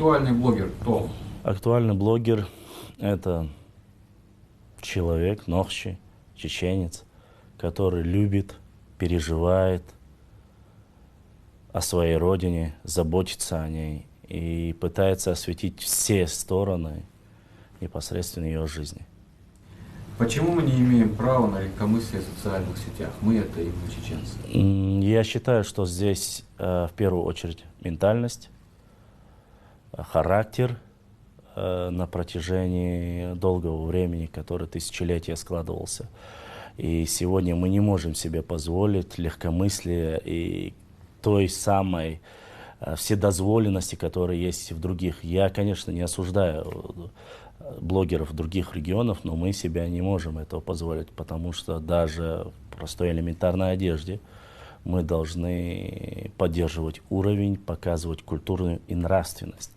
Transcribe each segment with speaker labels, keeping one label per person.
Speaker 1: актуальный блогер кто?
Speaker 2: Актуальный блогер – это человек, нохчи, чеченец, который любит, переживает о своей родине, заботится о ней и пытается осветить все стороны непосредственно ее жизни.
Speaker 1: Почему мы не имеем права на легкомыслие в социальных сетях? Мы это именно чеченцы.
Speaker 2: Я считаю, что здесь в первую очередь ментальность, характер на протяжении долгого времени, который тысячелетия складывался. И сегодня мы не можем себе позволить легкомыслие и той самой вседозволенности, которая есть в других. Я, конечно, не осуждаю блогеров других регионов, но мы себе не можем этого позволить, потому что даже в простой элементарной одежде мы должны поддерживать уровень, показывать культурную и нравственность.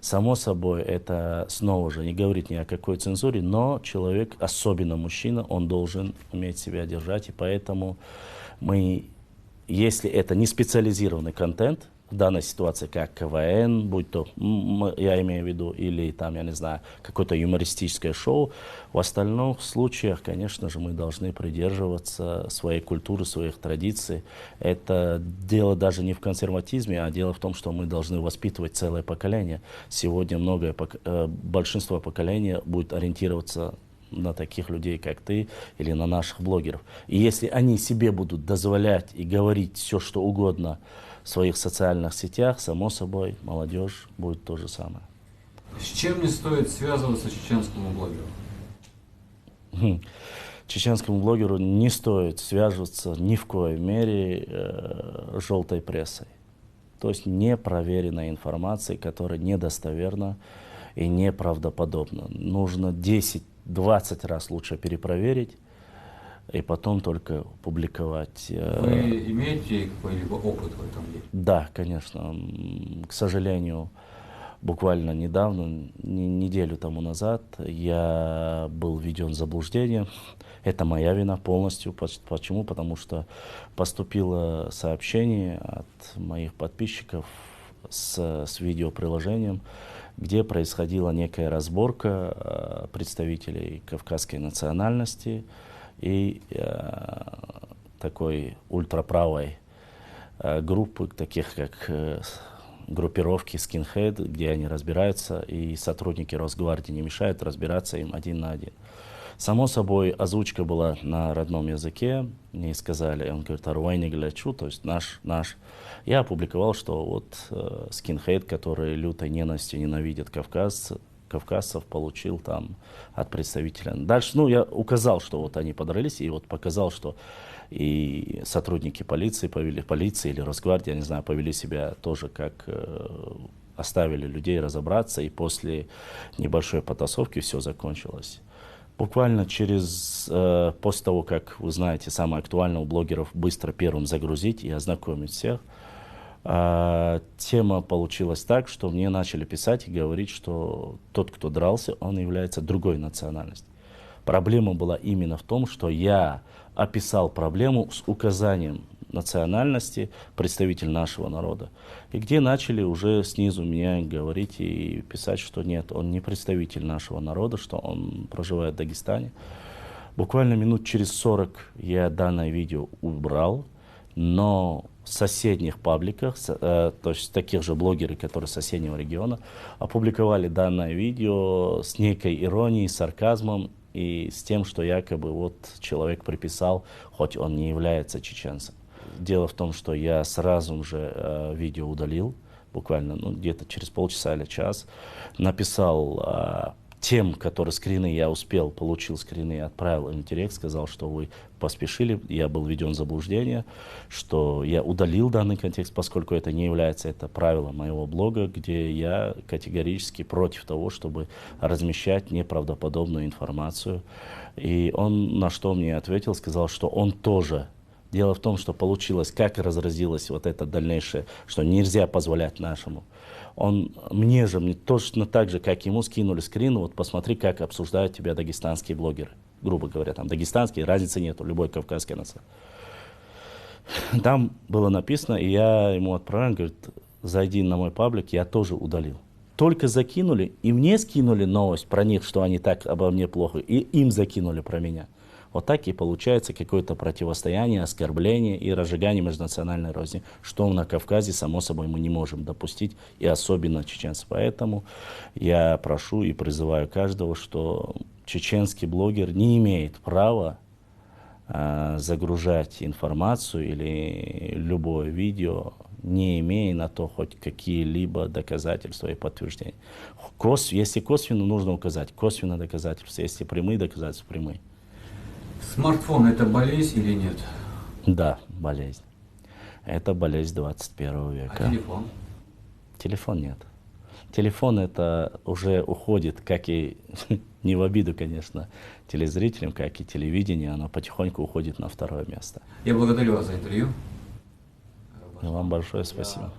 Speaker 2: Само собой, это снова же не говорит ни о какой цензуре, но человек, особенно мужчина, он должен уметь себя держать, и поэтому мы, если это не специализированный контент, в данной ситуации, как КВН, будь то, я имею в виду, или там, я не знаю, какое-то юмористическое шоу, в остальных случаях, конечно же, мы должны придерживаться своей культуры, своих традиций. Это дело даже не в консерватизме, а дело в том, что мы должны воспитывать целое поколение. Сегодня большинство поколения будет ориентироваться на таких людей, как ты, или на наших блогеров. И если они себе будут дозволять и говорить все, что угодно в своих социальных сетях, само собой, молодежь будет то же самое.
Speaker 1: С чем не стоит связываться чеченскому блогеру?
Speaker 2: Чеченскому блогеру не стоит связываться ни в коей мере желтой прессой. То есть непроверенной информацией, которая недостоверна и неправдоподобна. Нужно 10-20 раз лучше перепроверить и потом только публиковать.
Speaker 1: Вы имеете какой-либо опыт в этом деле?
Speaker 2: Да, конечно. К сожалению, буквально недавно, неделю тому назад, я был введен в заблуждение. Это моя вина полностью. Почему? Потому что поступило сообщение от моих подписчиков с видеоприложением, где происходила некая разборка представителей кавказской национальности и такой ультраправой группы, таких как группировки Skinhead, где они разбираются, и сотрудники Росгвардии не мешают разбираться им один на один. Само собой, озвучка была на родном языке, мне сказали, он говорит, «Аруайни глячу», то есть наш. Я опубликовал, что вот Skinhead, который лютой ненавистью ненавидит кавказцев, получил там от представителя. Дальше, я указал, что вот они подрались, и вот показал, что и сотрудники полиции или Росгвардии, я не знаю, повели себя тоже как оставили людей разобраться, и после небольшой потасовки все закончилось. Буквально после того, как, вы знаете, самое актуальное у блогеров быстро первым загрузить и ознакомить всех, тема получилась так, что мне начали писать и говорить, что тот, кто дрался, он является другой национальности. Проблема была именно в том, что я описал проблему с указанием национальности представитель нашего народа. И где начали уже снизу меня говорить и писать, что нет, он не представитель нашего народа, что он проживает в Дагестане. Буквально минут через 40 я данное видео убрал, но в соседних пабликах, то есть таких же блогеров, которые с соседнего региона, опубликовали данное видео с некой иронией, сарказмом и с тем, что якобы вот человек приписал, хоть он не является чеченцем. Дело в том, что я сразу же видео удалил, буквально где-то через полчаса или час, написал тем, которые скрины я получил скрины, отправил им директ, сказал, что вы поспешили, я был введен в заблуждение, что я удалил данный контекст, поскольку это не является правилом моего блога, где я категорически против того, чтобы размещать неправдоподобную информацию. И он на что мне ответил, сказал, что он тоже. Дело в том, что получилось, как разразилось вот это дальнейшее, что нельзя позволять нашему. Мне точно так же, как ему скинули скрин, вот посмотри, как обсуждают тебя дагестанские блогеры. Грубо говоря, там дагестанские, разницы нету, любой кавказский нация. Там было написано, и я ему отправил, говорит, зайди на мой паблик, я тоже удалил. только закинули, и мне скинули новость про них, что они так обо мне плохо, и им закинули про меня. Вот так и получается какое-то противостояние, оскорбление и разжигание межнациональной розни, что на Кавказе, само собой, мы не можем допустить, и особенно чеченцы. Поэтому я прошу и призываю каждого, что чеченский блогер не имеет права загружать информацию или любое видео, не имея на то хоть какие-либо доказательства и подтверждения. Если косвенно, нужно указать косвенные доказательства, если прямые доказательства, прямые.
Speaker 1: Смартфон — это болезнь или нет?
Speaker 2: Да, болезнь. Это болезнь 21 века.
Speaker 1: А телефон?
Speaker 2: Телефон нет. Телефон это уже уходит, как и, не в обиду, конечно, телезрителям, как и телевидение, оно потихоньку уходит на второе место.
Speaker 1: Я благодарю вас за интервью.
Speaker 2: И вам большое спасибо.